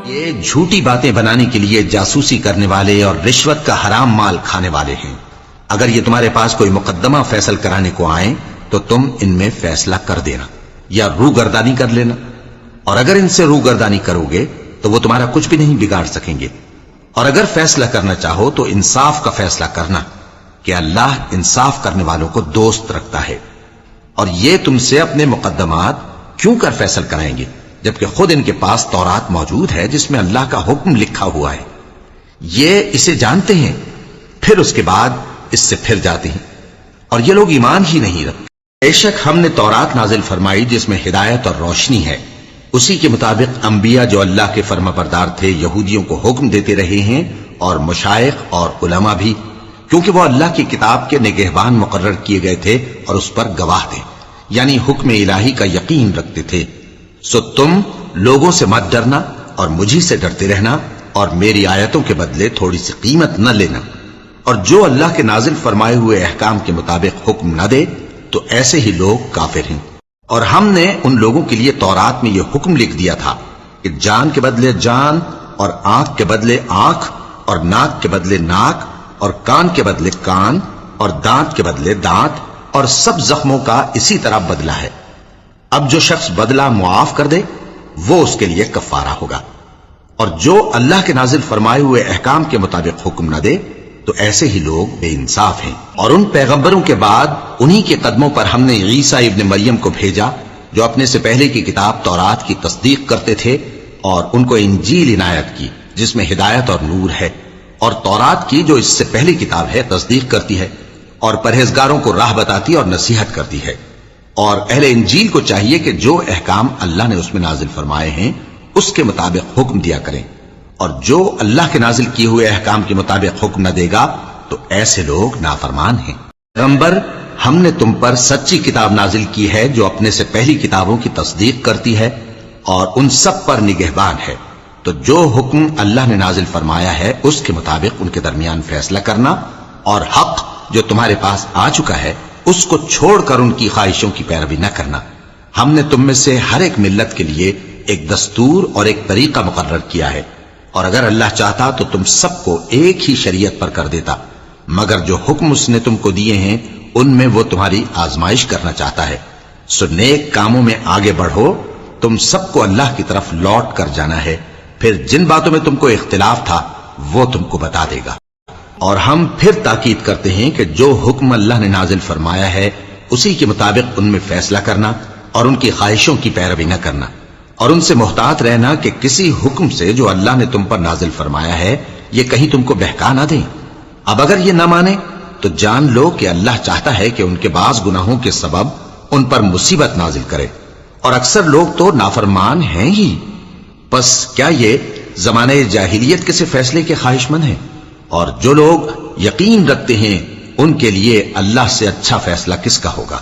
یہ جھوٹی باتیں بنانے کے لیے جاسوسی کرنے والے اور رشوت کا حرام مال کھانے والے ہیں۔ اگر یہ تمہارے پاس کوئی مقدمہ فیصل کرانے کو آئیں تو تم ان میں فیصلہ کر دینا یا روگردانی کر لینا، اور اگر ان سے روگردانی کرو گے تو وہ تمہارا کچھ بھی نہیں بگاڑ سکیں گے۔ اور اگر فیصلہ کرنا چاہو تو انصاف کا فیصلہ کرنا کہ اللہ انصاف کرنے والوں کو دوست رکھتا ہے۔ اور یہ تم سے اپنے مقدمات کیوں کر فیصل کرائیں گے جبکہ خود ان کے پاس تورات موجود ہے جس میں اللہ کا حکم لکھا ہوا ہے۔ یہ اسے جانتے ہیں، پھر اس کے بعد اس سے پھر جاتے ہیں، اور یہ لوگ ایمان ہی نہیں رکھتے۔ بے شک ہم نے تورات نازل فرمائی جس میں ہدایت اور روشنی ہے، اسی کے مطابق انبیاء جو اللہ کے فرما بردار تھے یہودیوں کو حکم دیتے رہے ہیں، اور مشائخ اور علماء بھی، کیونکہ وہ اللہ کی کتاب کے نگہبان مقرر کیے گئے تھے اور اس پر گواہ تھے، یعنی حکم الہی کا یقین رکھتے تھے۔ سو تم لوگوں سے مت ڈرنا اور مجھی سے ڈرتے رہنا، اور میری آیتوں کے بدلے تھوڑی سی قیمت نہ لینا، اور جو اللہ کے نازل فرمائے ہوئے احکام کے مطابق حکم نہ دے تو ایسے ہی لوگ کافر ہیں۔ اور ہم نے ان لوگوں کے لیے تورات میں یہ حکم لکھ دیا تھا کہ جان کے بدلے جان، اور آنکھ کے بدلے آنکھ، اور ناک کے بدلے ناک، اور کان کے بدلے کان، اور دانت کے بدلے دانت، اور سب زخموں کا اسی طرح بدلہ ہے۔ اب جو شخص بدلہ معاف کر دے وہ اس کے لیے کفارہ ہوگا، اور جو اللہ کے نازل فرمائے ہوئے احکام کے مطابق حکم نہ دے تو ایسے ہی لوگ بے انصاف ہیں۔ اور ان پیغمبروں کے بعد انہی کے قدموں پر ہم نے عیسیٰ ابن مریم کو بھیجا جو اپنے سے پہلے کی کتاب تورات کی تصدیق کرتے تھے، اور ان کو انجیل عنایت کی جس میں ہدایت اور نور ہے، اور تورات کی جو اس سے پہلی کتاب ہے تصدیق کرتی ہے، اور پرہیزگاروں کو راہ بتاتی اور نصیحت کرتی ہے۔ اور اہل انجیل کو چاہیے کہ جو احکام اللہ نے اس میں نازل فرمائے ہیں اس کے مطابق حکم دیا کریں، اور جو اللہ کے نازل کیے ہوئے احکام کے مطابق حکم نہ دے گا تو ایسے لوگ نافرمان ہیں۔ پیغمبر، ہم نے تم پر سچی کتاب نازل کی ہے جو اپنے سے پہلی کتابوں کی تصدیق کرتی ہے اور ان سب پر نگہبان ہے، تو جو حکم اللہ نے نازل فرمایا ہے اس کے مطابق ان کے درمیان فیصلہ کرنا، اور حق جو تمہارے پاس آ چکا ہے اس کو چھوڑ کر ان کی خواہشوں کی پیروی نہ کرنا۔ ہم نے تم میں سے ہر ایک ملت کے لیے ایک دستور اور ایک طریقہ مقرر کیا ہے، اور اگر اللہ چاہتا تو تم سب کو ایک ہی شریعت پر کر دیتا، مگر جو حکم اس نے تم کو دیے ہیں ان میں وہ تمہاری آزمائش کرنا چاہتا ہے۔ سو نیک کاموں میں آگے بڑھو، تم سب کو اللہ کی طرف لوٹ کر جانا ہے، پھر جن باتوں میں تم کو اختلاف تھا وہ تم کو بتا دے گا۔ اور ہم پھر تاکید کرتے ہیں کہ جو حکم اللہ نے نازل فرمایا ہے اسی کے مطابق ان میں فیصلہ کرنا اور ان کی خواہشوں کی پیروی نہ کرنا، اور ان سے محتاط رہنا کہ کسی حکم سے جو اللہ نے تم پر نازل فرمایا ہے یہ کہیں تم کو بہکا نہ دیں۔ اب اگر یہ نہ مانے تو جان لو کہ اللہ چاہتا ہے کہ ان کے بعض گناہوں کے سبب ان پر مصیبت نازل کرے، اور اکثر لوگ تو نافرمان ہیں ہی۔ پس کیا یہ زمانہ جاہلیت کے سے فیصلے کے خواہش مند ہیں؟ اور جو لوگ یقین رکھتے ہیں ان کے لیے اللہ سے اچھا فیصلہ کس کا ہوگا؟